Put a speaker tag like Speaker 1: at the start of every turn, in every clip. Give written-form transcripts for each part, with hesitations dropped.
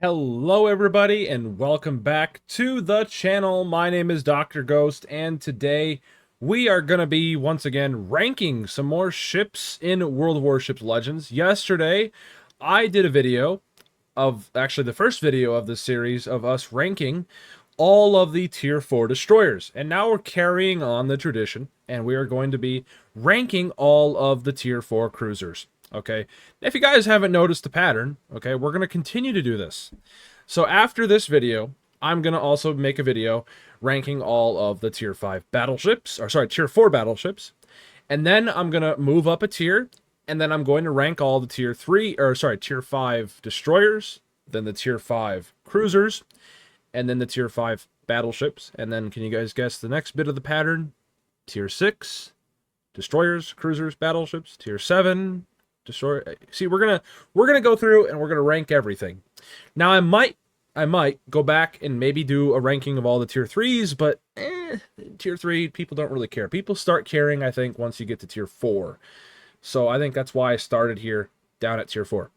Speaker 1: Hello everybody and welcome back to the channel. My name is Dr. Ghost and today we are going to be once again ranking some more ships in World Warships Legends. Yesterday I did a video of, actually the first video of this series, of us ranking all of the tier 4 destroyers. And now we're carrying on the tradition and we are going to be ranking all of the tier 4 cruisers. Okay, if you guys haven't noticed the pattern, okay, we're going to continue to do this. So after this video, I'm going to also make a video ranking all of the tier 5 battleships, or sorry, tier 4 battleships. And then I'm going to move up a tier, and then I'm going to rank all the tier 5 destroyers, then the tier 5 cruisers, and then the tier 5 battleships. And then can you guys guess the next bit of the pattern? Tier 6 destroyers, cruisers, battleships, tier 7 destroy. See, we're gonna go through and we're gonna rank everything. Now I might go back and maybe do a ranking of all the tier 3s, but tier 3 people don't really care. People start caring, I think, once you get to tier 4. So I think that's why I started here down at tier 4.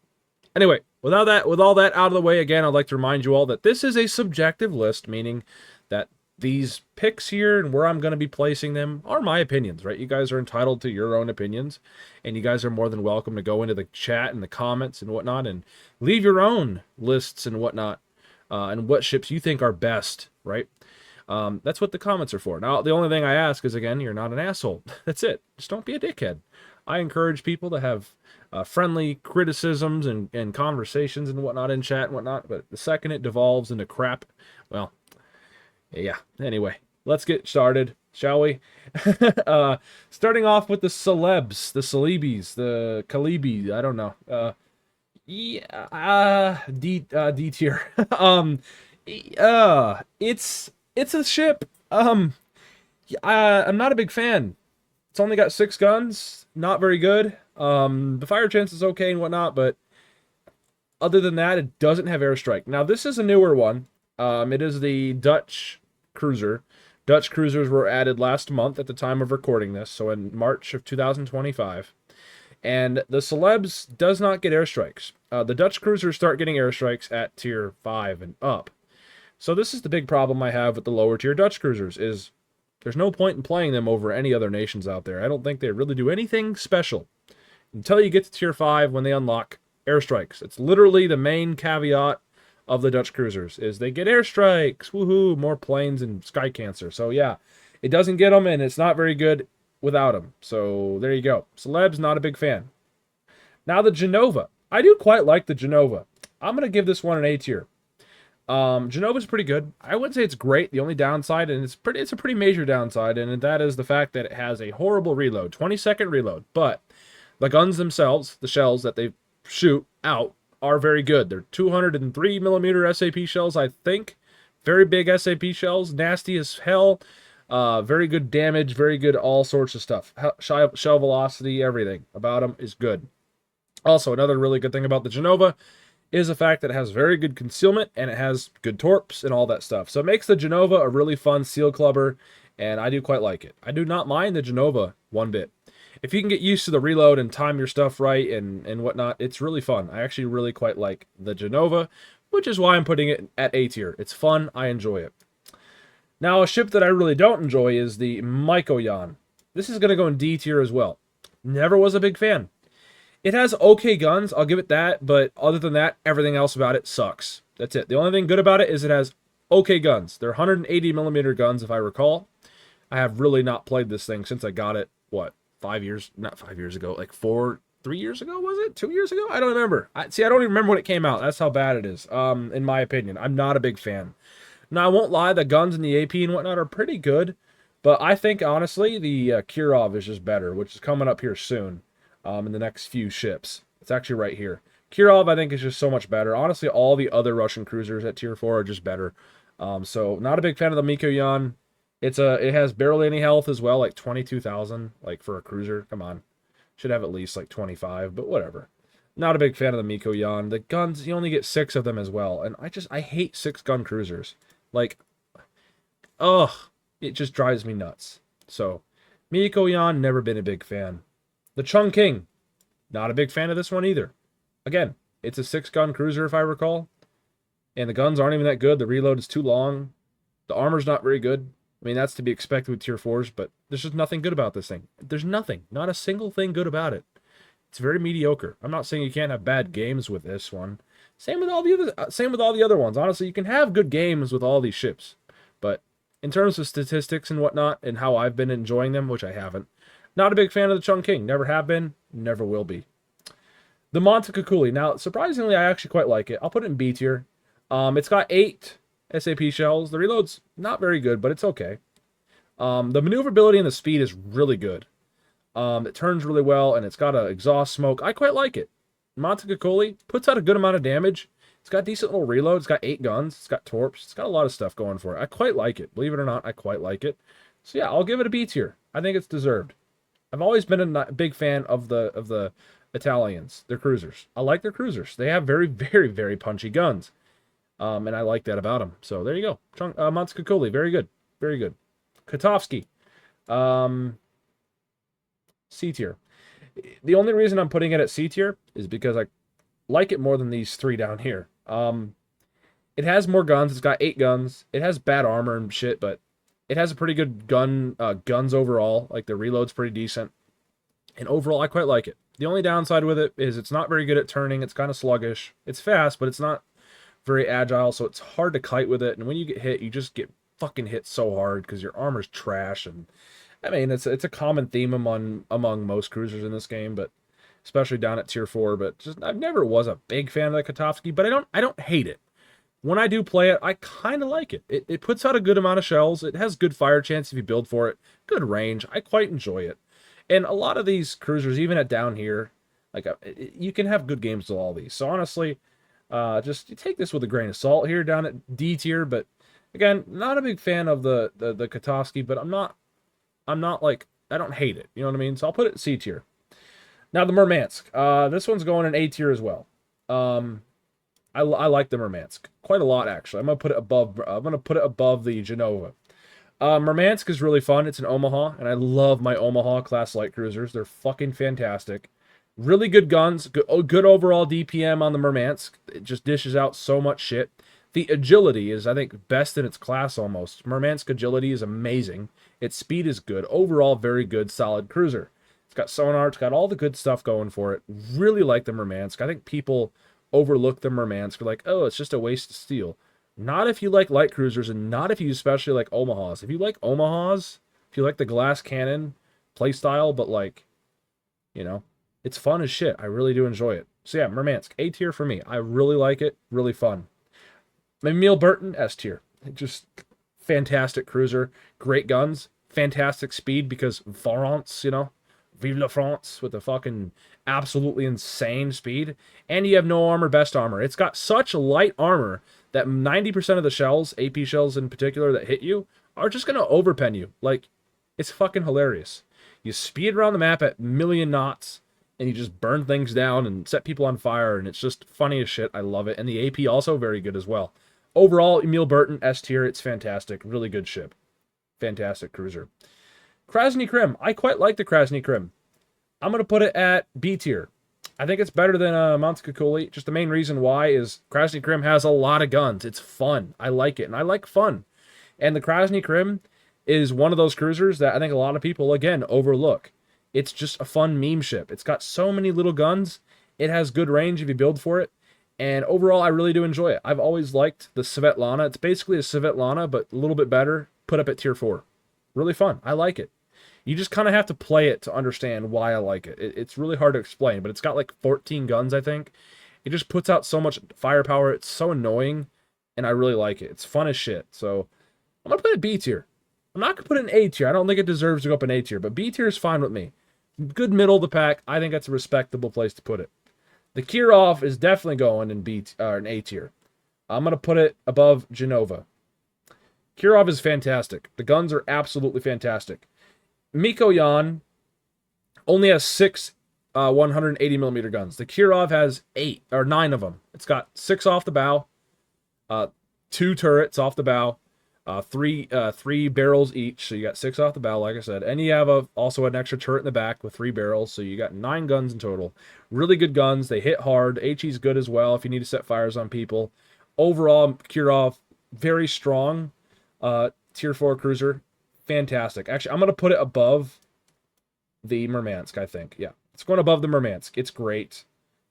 Speaker 1: Anyway, with all that out of the way, again, I'd like to remind you all that this is a subjective list, meaning that these picks here and where I'm going to be placing them are my opinions, right? You guys are entitled to your own opinions, and you guys are more than welcome to go into the chat and the comments and whatnot and leave your own lists and whatnot, and what ships you think are best, right? That's what the comments are for. Now, the only thing I ask is, again, you're not an asshole. That's it. Just don't be a dickhead. I encourage people to have friendly criticisms and conversations and whatnot in chat and whatnot, but the second it devolves into crap, well, yeah, anyway, let's get started, shall we? Starting off with the celebs, the celebes, the Kalibi, I don't know. D tier. It's a ship. I'm not a big fan. It's only got 6 guns, not very good. The fire chance is okay and whatnot, but other than that, it doesn't have airstrike. Now, this is a newer one. It is the Dutch cruiser. Dutch cruisers were added last month at the time of recording this, so in March of 2025. And the celebs does not get airstrikes. The Dutch cruisers start getting airstrikes at tier 5 and up. So this is the big problem I have with the lower tier Dutch cruisers, is there's no point in playing them over any other nations out there. I don't think they really do anything special until you get to tier 5 when they unlock airstrikes. It's literally the main caveat of the Dutch cruisers, is they get airstrikes. Woohoo, more planes and sky cancer. So yeah, it doesn't get them, and it's not very good without them. So there you go. Celebs, not a big fan. Now the Genova. I do quite like the Genova. I'm going to give this one an A tier. Genova's pretty good. I wouldn't say it's great. The only downside, and it's a pretty major downside, and that is the fact that it has a horrible reload, 20-second reload. But the guns themselves, the shells that they shoot out, are very good. They're 203mm SAP shells, I think. Very big SAP shells, nasty as hell. Very good damage, very good all sorts of stuff. Shell velocity, everything about them is good. Also, another really good thing about the Genova is the fact that it has very good concealment and it has good torps and all that stuff. So it makes the Genova a really fun seal clubber, and I do quite like it. I do not mind the Genova one bit. If you can get used to the reload and time your stuff right and whatnot, it's really fun. I actually really quite like the Genova, which is why I'm putting it at A tier. It's fun. I enjoy it. Now, a ship that I really don't enjoy is the Mikoyan. This is going to go in D tier as well. Never was a big fan. It has okay guns, I'll give it that, but other than that, everything else about it sucks. That's it. The only thing good about it is it has okay guns. They're 180mm guns, if I recall. I have really not played this thing since I got it, what, 5 years? Not 5 years ago, like 3 years ago, was it? 2 years ago? I don't remember. I don't even remember when it came out. That's how bad it is, in my opinion. I'm not a big fan. Now, I won't lie, the guns and the AP and whatnot are pretty good, but I think, honestly, the Kiraov is just better, which is coming up here soon. In the next few ships. It's actually right here. Kiraov, I think, is just so much better. Honestly, all the other Russian cruisers at tier 4 are just better. So not a big fan of the Mikoyan. It has barely any health as well, like 22,000, like for a cruiser. Come on. Should have at least like 25, but whatever. Not a big fan of the Mikoyan. The guns, you only get 6 of them as well. And I hate 6-gun cruisers. Like, ugh, it just drives me nuts. So, Mikoyan, never been a big fan. The Chongking, not a big fan of this one either. Again, it's a 6-gun cruiser, if I recall. And the guns aren't even that good. The reload is too long. The armor's not very good. I mean, that's to be expected with tier 4s, but there's just nothing good about this thing. There's nothing. Not a single thing good about it. It's very mediocre. I'm not saying you can't have bad games with this one. Same with all the other ones. Honestly, you can have good games with all these ships. But in terms of statistics and whatnot, and how I've been enjoying them, which I haven't, not a big fan of the Chongking. Never have been, never will be. The Montecucculi. Now, surprisingly, I actually quite like it. I'll put it in B tier. It's got 8 SAP shells. The reload's not very good, but it's okay. The maneuverability and the speed is really good. It turns really well, and it's got an exhaust smoke. I quite like it. Montecucculi puts out a good amount of damage. It's got decent little reload. It's got 8 guns. It's got torps. It's got a lot of stuff going for it. I quite like it. Believe it or not, I quite like it. So yeah, I'll give it a B tier. I think it's deserved. I've always been a big fan of the Italians, their cruisers. I like their cruisers. They have very, very, very punchy guns. And I like that about them. So there you go. Montecucculi, very good. Very good. Katowski. C tier. The only reason I'm putting it at C tier is because I like it more than these 3 down here. It has more guns. It's got 8 guns. It has bad armor and shit, but it has a pretty good guns overall. Like, the reload's pretty decent. And overall, I quite like it. The only downside with it is it's not very good at turning. It's kind of sluggish. It's fast, but it's not very agile, so it's hard to kite with it. And when you get hit, you just get fucking hit so hard because your armor's trash. And I mean, it's a common theme among most cruisers in this game, but especially down at tier 4. But just I never was a big fan of the Katowski, but I don't hate it. When I do play it, I kind of like it. It puts out a good amount of shells. It has good fire chance if you build for it. Good range. I quite enjoy it. And a lot of these cruisers, even at down here, like you can have good games with all these. So honestly, just take this with a grain of salt here down at D tier. But again, not a big fan of the Katowski, but I'm not like, I don't hate it. You know what I mean? So I'll put it C tier. Now the Murmansk. This one's going in A tier as well. I like the Murmansk quite a lot, actually. I'm gonna put it above the Genova. Murmansk is really fun. It's an Omaha, and I love my Omaha class light cruisers. They're fucking fantastic. Really good guns. Good overall DPM on the Murmansk. It just dishes out so much shit. The agility is, I think, best in its class almost. Murmansk agility is amazing. Its speed is good. Overall, very good, solid cruiser. It's got sonar. It's got all the good stuff going for it. Really like the Murmansk. I think people overlook the Murmansk. They're like, oh, it's just a waste of steel. Not if you like light cruisers, and not if you especially like Omahas. If you like Omahas, if you like the glass cannon playstyle, but like, you know, it's fun as shit. I really do enjoy it. So yeah, Murmansk, A tier for me. I really like it. Really fun. Emil Burton, S tier. Just fantastic cruiser. Great guns. Fantastic speed because France, you know. Vive la France with a fucking absolutely insane speed. And you have no armor, best armor. It's got such light armor that 90% of the shells, AP shells in particular, that hit you are just going to overpen you. Like, it's fucking hilarious. You speed around the map at million knots, and you just burn things down and set people on fire, and it's just funny as shit. I love it. And the AP also very good as well. Overall, Emil Burton, S tier. It's fantastic. Really good ship. Fantastic cruiser. Kran Crim. I quite like the Kran Crim. I'm going to put it at B tier. I think it's better than Montecucculi. Just the main reason why is Kran Crim has a lot of guns. It's fun. I like it, and I like fun. And the Kran Crim is one of those cruisers that I think a lot of people, again, overlook. It's just a fun meme ship. It's got so many little guns. It has good range if you build for it. And overall, I really do enjoy it. I've always liked the Svetlana. It's basically a Svetlana, but a little bit better. Put up at tier 4. Really fun. I like it. You just kind of have to play it to understand why I like it. It's really hard to explain, but it's got like 14 guns, I think. It just puts out so much firepower. It's so annoying, and I really like it. It's fun as shit. So I'm going to put it B tier. I'm not going to put it in A tier. I don't think it deserves to go up in A tier, but B tier is fine with me. Good middle of the pack. I think that's a respectable place to put it. The Kiraov is definitely going in in A tier. I'm going to put it above Genova. Kiraov is fantastic. The guns are absolutely fantastic. Mikoyan only has 6 180mm guns. The Kiraov has 9 of them. It's got 6 off the bow, 2 turrets off the bow, 3 barrels each. So you got 6 off the bow, like I said. And you have also an extra turret in the back with 3 barrels. So you got 9 guns in total. Really good guns. They hit hard. HE's good as well if you need to set fires on people. overall, Kiraov, very strong. Tier 4 cruiser. Fantastic. Actually, I'm going to put it above the Murmansk, I think. Yeah, it's going above the Murmansk. It's great.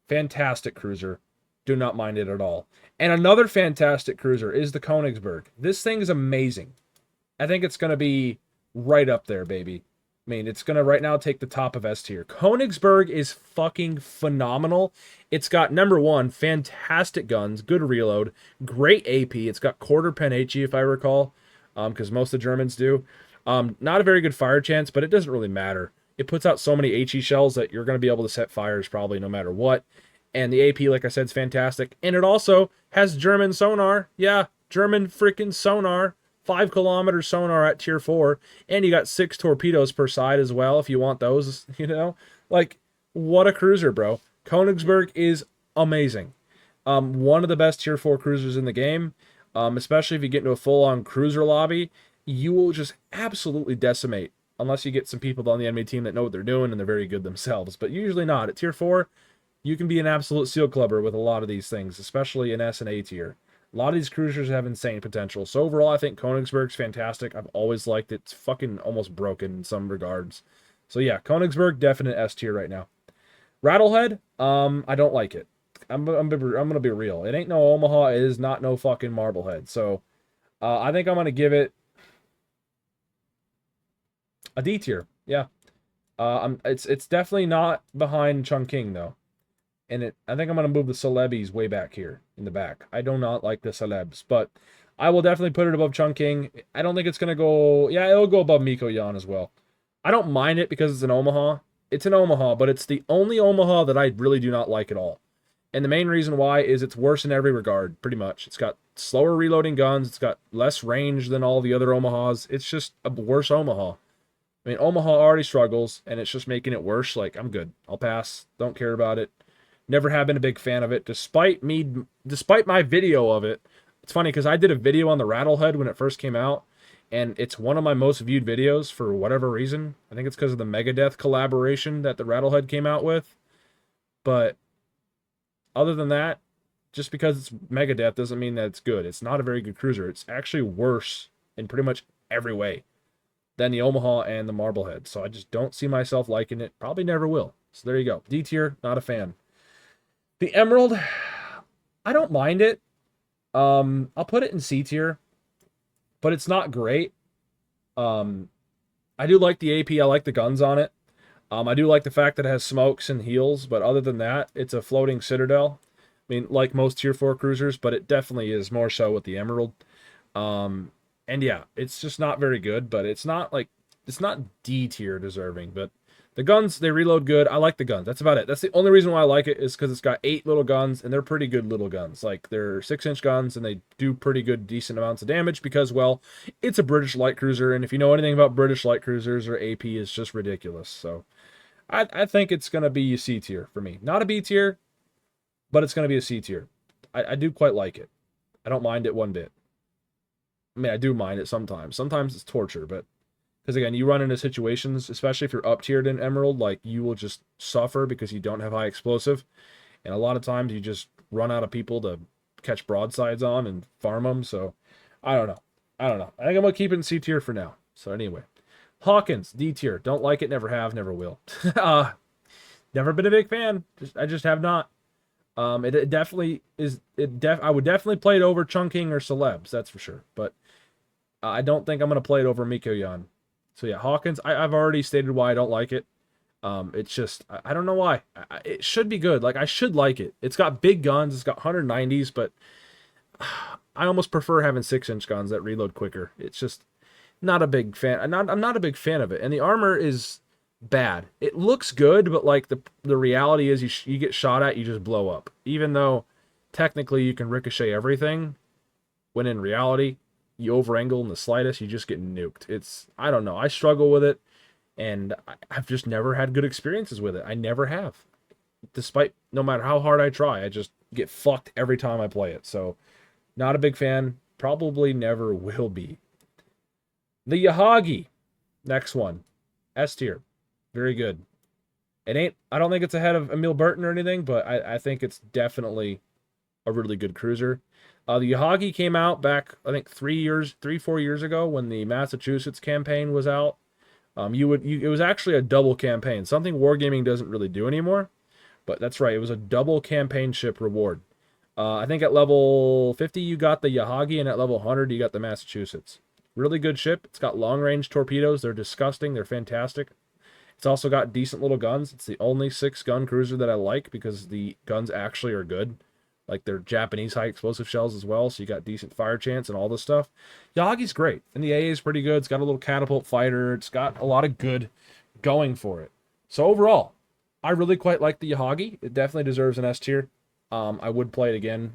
Speaker 1: Fantastic cruiser. Do not mind it at all. And another fantastic cruiser is the Koenigsberg. This thing is amazing. I think it's going to be right up there, baby. I mean, it's going to right now take the top of S tier. Koenigsberg is fucking phenomenal. It's got, number one, fantastic guns, good reload, great AP. It's got quarter pen HE, if I recall, because most of the Germans do. Not a very good fire chance, but it doesn't really matter. It puts out so many HE shells that you're going to be able to set fires probably no matter what. And the AP, like I said, is fantastic. And it also has German sonar. Yeah, German freaking sonar. 5 kilometer sonar at tier 4. And you got 6 torpedoes per side as well if you want those, you know? Like, what a cruiser, bro. Koenigsberg is amazing. One of the best tier 4 cruisers in the game. Especially if you get into a full-on cruiser lobby. You will just absolutely decimate. Unless you get some people on the enemy team that know what they're doing and they're very good themselves. But usually not. At tier 4, you can be an absolute seal clubber with a lot of these things, especially in S and A tier. A lot of these cruisers have insane potential. So overall, I think Koenigsberg's fantastic. I've always liked it. It's fucking almost broken in some regards. So yeah, Koenigsberg, definite S tier right now. Rattlehead, I don't like it. I'm gonna be real. It ain't no Omaha. It is not no fucking Marblehead. So I think I'm gonna give it a D tier. Yeah. It's definitely not behind Chongking though. And I think I'm going to move the celebs way back here in the back. I do not like the celebs, but I will definitely put it above Chongking. I don't think it's going to go... Yeah, it'll go above Mikoyan as well. I don't mind it because it's an Omaha. It's an Omaha, but it's the only Omaha that I really do not like at all. And the main reason why is it's worse in every regard, pretty much. It's got slower reloading guns. It's got less range than all the other Omahas. It's just a worse Omaha. I mean, Omaha already struggles, and it's just making it worse. Like, I'm good. I'll pass. Don't care about it. Never have been a big fan of it, despite my video of it. It's funny because I did a video on the Rattlehead when it first came out, and it's one of my most viewed videos for whatever reason. I think it's because of the Megadeth collaboration that the Rattlehead came out with. But other than that, just because it's Megadeth doesn't mean that it's good. It's not a very good cruiser. It's actually worse in pretty much every way than the Omaha and the Marblehead. So I just don't see myself liking it. Probably never will. So there you go. D tier, not a fan. The Emerald, I don't mind it. I'll put it in C tier, but it's not great. I do like the AP. I like the guns on it. I do like the fact that it has smokes and heals, but other than that, it's a floating citadel. I mean, like most tier 4 cruisers, but it definitely is more so with the Emerald. And yeah, it's just not very good, but it's not D tier deserving, but the guns, they reload good. I like the guns. That's about it. That's the only reason why I like it is because it's got 8 little guns, and they're pretty good little guns. Like, they're 6-inch guns, and they do pretty good, decent amounts of damage because, well, it's a British light cruiser, and if you know anything about British light cruisers, their AP is just ridiculous. So, I think it's going to be a C tier for me. Not a B tier, but it's going to be a C tier. I do quite like it. I don't mind it one bit. I mean, I do mind it sometimes. Sometimes it's torture, but... Because, again, you run into situations, especially if you're up-tiered in Emerald, like, you will just suffer because you don't have high explosive. And a lot of times you just run out of people to catch broadsides on and farm them. So, I don't know. I think I'm going to keep it in C tier for now. So, anyway. Hawkins, D tier. Don't like it, never have, never will. Never been a big fan. I just have not. It definitely is... I would definitely play it over Chongking or Celebs, that's for sure. But I don't think I'm going to play it over Mikoyan. So yeah, Hawkins, I've already stated why I don't like it. It's just, I don't know why. It should be good. Like, I should like it. It's got big guns. It's got 190s, but I almost prefer having 6-inch guns that reload quicker. It's just not a big fan. I'm not a big fan of it. And the armor is bad. It looks good, but like the reality is you get shot at, you just blow up. Even though technically you can ricochet everything, when in reality, you over-angle in the slightest, you just get nuked. I don't know. I struggle with it, and I've just never had good experiences with it. I never have. Despite, no matter how hard I try, I just get fucked every time I play it. So, not a big fan. Probably never will be. The Yahogi. Next one. S tier. Very good. I don't think it's ahead of Emil Burton or anything, but I think it's definitely a really good cruiser. The Yahogi came out back, I think, 4 years ago when the Massachusetts campaign was out. It was actually a double campaign, something Wargaming doesn't really do anymore. But that's right, it was a double campaign ship reward. I think at level 50 you got the Yahogi, and at level 100 you got the Massachusetts. Really good ship. It's got long-range torpedoes. They're disgusting. They're fantastic. It's also got decent little guns. It's the only 6-gun cruiser that I like because the guns actually are good. Like, they're Japanese high-explosive shells as well, so you got decent fire chance and all this stuff. Yahagi's great, and the AA is pretty good. It's got a little catapult fighter. It's got a lot of good going for it. So overall, I really quite like the Yahogi. It definitely deserves an S tier. I would play it again,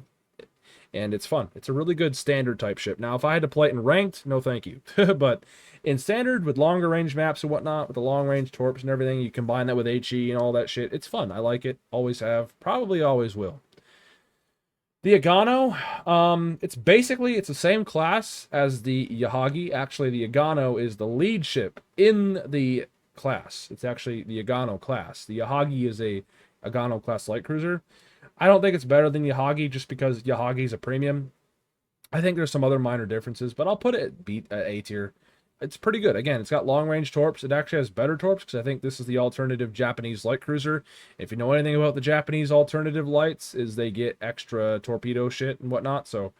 Speaker 1: and it's fun. It's a really good standard type ship. Now, if I had to play it in ranked, no thank you. But in standard, with longer range maps and whatnot, with the long range torps and everything, you combine that with HE and all that shit, it's fun. I like it. Always have. Probably always will. The Agano, it's the same class as the Yahogi. Actually, the Agano is the lead ship in the class. It's actually the Agano class. The Yahogi is a Agano class light cruiser. I don't think it's better than Yahogi just because Yahogi is a premium. I think there's some other minor differences, but I'll put it at A tier. It's pretty good. Again, it's got long-range torps. It actually has better torps because I think this is the alternative Japanese light cruiser. If you know anything about the Japanese alternative lights, is they get extra torpedo shit and whatnot. So,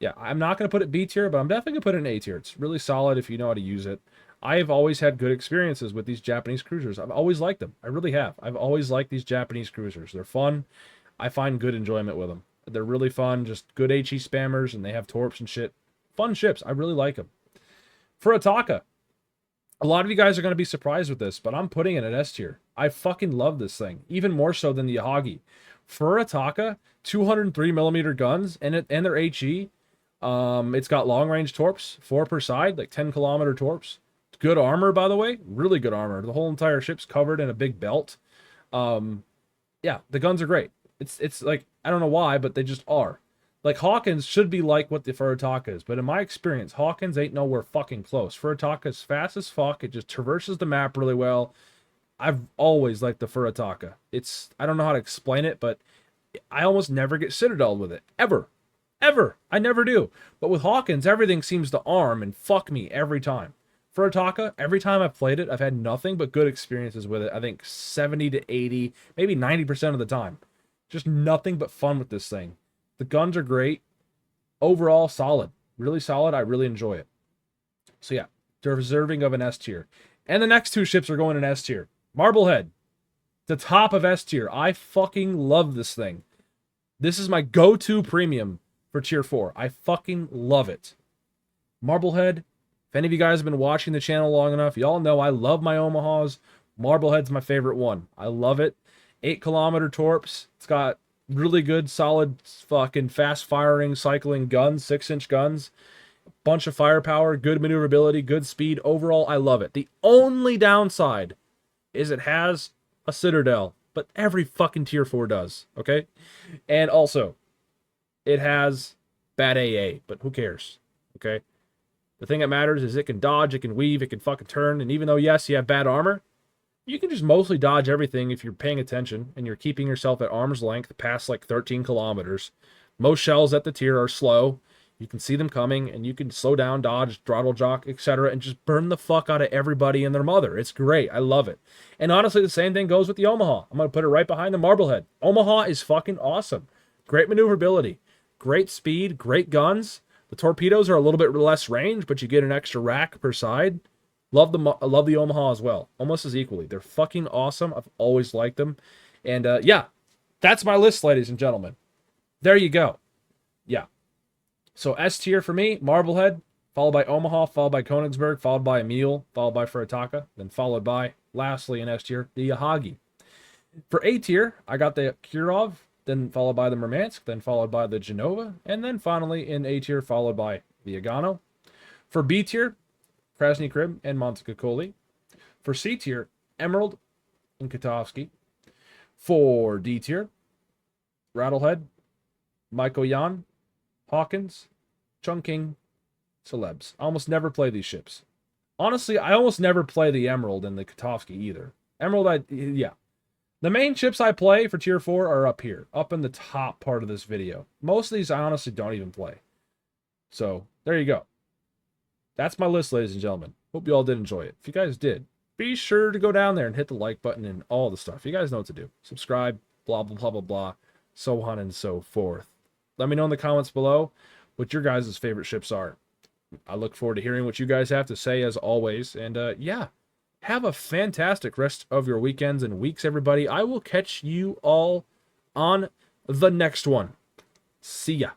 Speaker 1: yeah, I'm not going to put it B tier, but I'm definitely going to put it in A tier. It's really solid if you know how to use it. I've always had good experiences with these Japanese cruisers. I've always liked them. I really have. I've always liked these Japanese cruisers. They're fun. I find good enjoyment with them. They're really fun, just good HE spammers, and they have torps and shit. Fun ships. I really like them. Furotaka. A lot of you guys are going to be surprised with this, but I'm putting it at S tier. I fucking love this thing, even more so than the Yahogi. Furotaka, 203mm guns, and their HE. It's got long-range torps, 4 per side, like 10-kilometer torps. Good armor, by the way. Really good armor. The whole entire ship's covered in a big belt. Yeah, the guns are great. It's like, I don't know why, but they just are. Like, Hawkins should be like what the Furotaka is, but in my experience, Hawkins ain't nowhere fucking close. Furotaka is fast as fuck. It just traverses the map really well. I've always liked the Furotaka. I don't know how to explain it, but I almost never get citadeled with it. Ever. Ever. I never do. But with Hawkins, everything seems to arm and fuck me every time. Furotaka, every time I've played it, I've had nothing but good experiences with it. I think 70 to 80, maybe 90% of the time. Just nothing but fun with this thing. The guns are great. Overall, solid. Really solid. I really enjoy it. So yeah, deserving of an S tier. And the next two ships are going in S tier. Marblehead, the top of S tier. I fucking love this thing. This is my go-to premium for tier 4. I fucking love it. Marblehead, if any of you guys have been watching the channel long enough, y'all know I love my Omahas. Marblehead's my favorite one. I love it. 8-kilometer torps. It's got really good, solid, fucking fast-firing, cycling guns, 6-inch guns. Bunch of firepower, good maneuverability, good speed. Overall, I love it. The only downside is it has a citadel, but every fucking tier 4 does, okay? And also, it has bad AA, but who cares, okay? The thing that matters is it can dodge, it can weave, it can fucking turn, and even though, yes, you have bad armor, you can just mostly dodge everything if you're paying attention and you're keeping yourself at arm's length past like 13 kilometers. Most shells at the tier are slow. You can see them coming and you can slow down, dodge, throttle jock, etc. and just burn the fuck out of everybody and their mother. It's great. I love it. And honestly, the same thing goes with the Omaha. I'm going to put it right behind the Marblehead. Omaha is fucking awesome. Great maneuverability. Great speed. Great guns. The torpedoes are a little bit less range, but you get an extra rack per side. Love the Omaha as well, almost as equally. They're fucking awesome. I've always liked them. And yeah, that's my list, ladies and gentlemen. There you go. Yeah. So S tier for me, Marblehead, followed by Omaha, followed by Koenigberg, followed by Emil, followed by Furotaka, then followed by, lastly in S tier, the Yahogi. For A tier, I got the Kiraov, then followed by the Murmansk, then followed by the Genova, and then finally in A tier, followed by the Agano. For B tier, Kran Crim and Montecuccoli. For C tier, Emerald and Katski. For D tier, Rattlehead, Mikoyan, Hawkins, Chongking, Celebs. I almost never play these ships. Honestly, I almost never play the Emerald and the Katski either. Emerald, yeah. The main ships I play for tier 4 are up here, up in the top part of this video. Most of these I honestly don't even play. So, there you go. That's my list, ladies and gentlemen. Hope you all did enjoy it. If you guys did, be sure to go down there and hit the like button and all the stuff. You guys know what to do. Subscribe, blah, blah, blah, blah, blah, so on and so forth. Let me know in the comments below what your guys' favorite ships are. I look forward to hearing what you guys have to say as always. And yeah, have a fantastic rest of your weekends and weeks, everybody. I will catch you all on the next one. See ya.